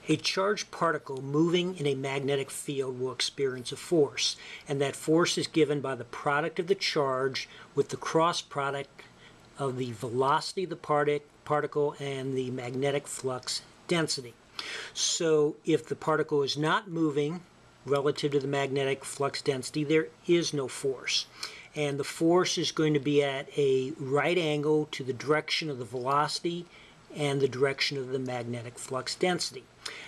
A charged particle moving in a magnetic field will experience a force, and that force is given by the product of the charge with the cross product of the velocity of the particle and the magnetic flux density. So if the particle is not moving relative to the magnetic flux density, there is no force. And the force is going to be at a right angle to the direction of the velocity and the direction of the magnetic flux density.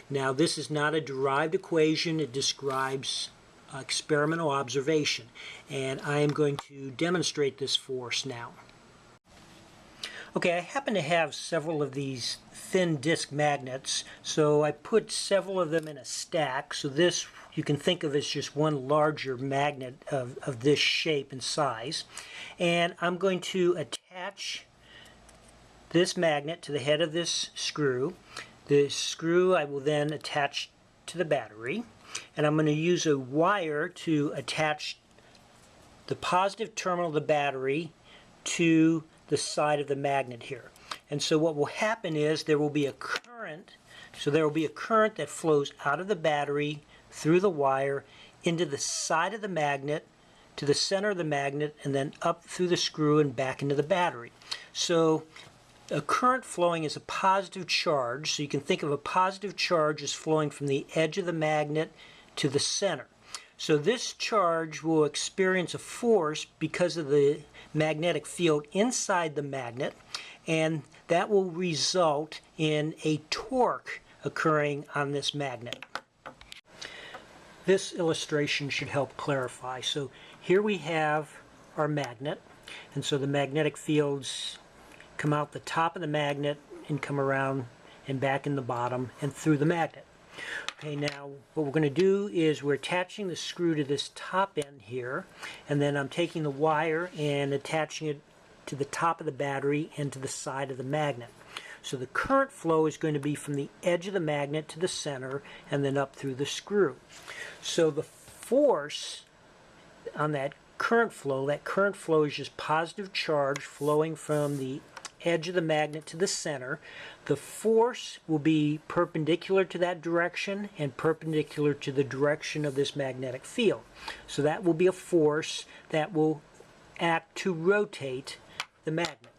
Now, this is not a derived equation. It describes experimental observation. And I am going to demonstrate this force now. Okay, I happen to have several of these thin disc magnets, so I put several of them in a stack. So this you can think of as just one larger magnet of this shape and size. And I'm going to attach this magnet to the head of this screw. The screw I will then attach to the battery, and I'm going to use a wire to attach the positive terminal of the battery to the side of the magnet here. And so what will happen is there will be a current, that flows out of the battery through the wire into the side of the magnet, to the center of the magnet, and then up through the screw and back into the battery. So a current flowing is a positive charge, so you can think of a positive charge as flowing from the edge of the magnet to the center. So this charge will experience a force because of the magnetic field inside the magnet, and that will result in a torque occurring on this magnet. This illustration should help clarify. So here we have our magnet, and so the magnetic fields come out the top of the magnet and come around and back in the bottom and through the magnet. Okay, now what we're going to do is we're attaching the screw to this top end here, and then I'm taking the wire and attaching it to the top of the battery and to the side of the magnet. So the current flow is going to be from the edge of the magnet to the center and then up through the screw. So the force on that current flow is just positive charge flowing from the edge of the magnet to the center. The force will be perpendicular to that direction and perpendicular to the direction of this magnetic field. So that will be a force that will act to rotate the magnet.